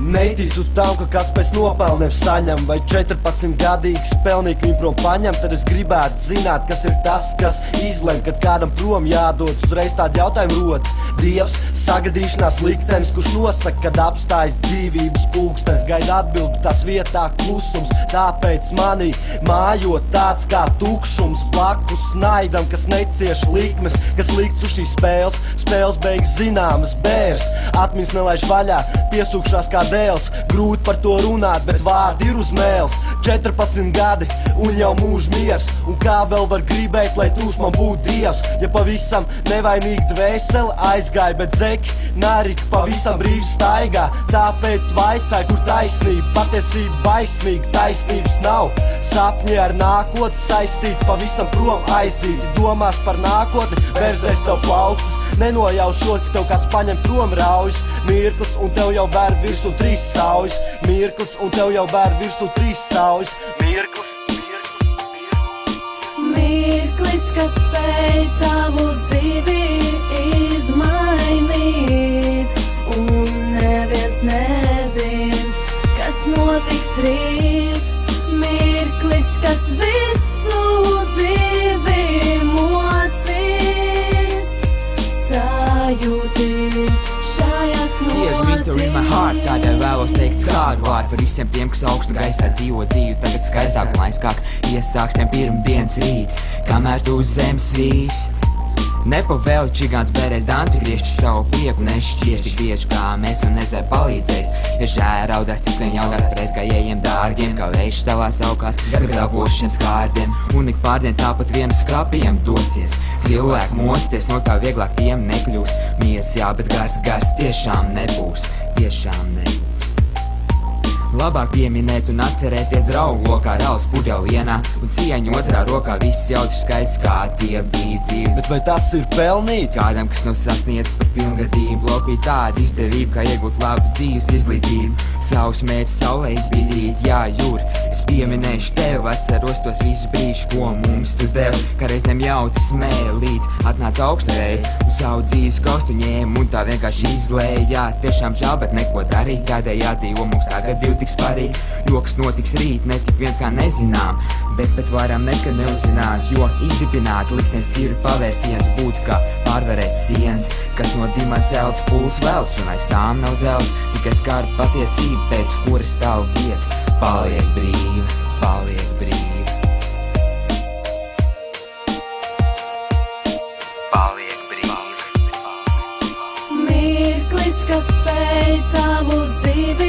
Neticu tam, ka kāds pēc nopelniem saņem, vai 14-gadīgs pelnīgi viņu prom paņem. Tad es gribētu zināt, kas ir tas, kas izlem, kad kādam prom jādodas. Uzreiz tādi jautājumi rodas. Dievs, sagadīšanās liktenis, kurš nosaka, kad apstājas dzīvības pulkstenis. Gaida atbildi, tas vietā klusums. Tāpēc manī mājo tāds kā tukšums. Blakus naidam, kas necieš likmes, kas likts uz šīs spēles. Spēles beigas zināmas, bērs atmiņas nelaiž vaļā, piesūkšās kā dēls. Grūti par to runāt, bet vārdi ir uz mēles. 14 gadi un jau mūža miers. Un kā vēl var gribēt, lai tūs man būtu Dievs? Ja pavisam nevainīgi dvēseli aizgāja, bet zeki narika pavisam brīvi staigā. Tāpēc vaicāju, kur taisnība, patiesība baismīga, taisnības nav. Sapņi ar nākotni saistīti, pavisam prom aizdīti. Domās par nākotni, verzē savu plaukstus. Nenojaušot, ka tev kāds paņem prom raujas. Mirklis un tev jau bēr virsū 3 saujas. Mirklis un tev jau bēr virsū 3 saujas. Mirklis, mirklis, kas spēj tavu dzīvi izmainīt. Un neviens nezin, kas notiks rīt. Mirklis, kas visu dzīvi mocīs. Sajūti šajās notis. Here's victory in my heart, tādēļ vēlos teikt skādu vārdu par visiem tiem, kas augstu gaisā dzīvo dzīvi tagad skaistāk un aizkāk. Iesāks tiem pirmdienas rīt, kamēr tu uz zemes svīst. Nepavēli čigāns bērēs danci, griešķi savu prieku nešķieš tik bieži kā mēs un nezē palīdzēs. Ja žēl raudās, cik vien jaukās par aizgājējiem dārgiem, kā vējš savās aukās, grabošiem skārdiem. Un ik pārdien tāpat vienu skrapiem dosies. Cilvēki mosties, no tā vieglāk tiem nekļūst. Mies jā, bet gars tiešām nebūs, tiešām nebūs. Labāk pieminēt un atcerēties draugu lokā, rauls pudeļu vienā un cieņu otrā rokā. Viss jautri skaists, kā tie bija dzīvi. Bet vai tas ir pelnīt? Kādam, kas nav sasniedzis par pilngadību, lopīt tāda izdevība, kā iegūt labu dzīves izglītību. Savus mērķus saulē izbīdīt, jā, jūr. Es pieminēšu tev, atceros tos visus brīžus, ko mums tu dev. Kā reizēm jauti smēja līdz atnāca augstvēji. Un savu dzīves kostu ņēma un tā vienkārši izlēja. Jā, tiešām žēl, bet neko darīt, tādēļ jādzīvo mums tagad divi tik sparīgi. Jo, kas notiks rīt, ne tik vien kā nezinām, bet varam nekad neuzināt. Jo izdibināt liktenis ir pavērsiens, būtu kā pārvarēt sienas, kas no dimanta celts pūles velts, un aiz tām nav zelts, tikai skarba patiesība, pēc kuras stāv vieta. Paliek brīva, paliek brīva. Paliek brīva. Mirklis, kas spēj tavu dzīvi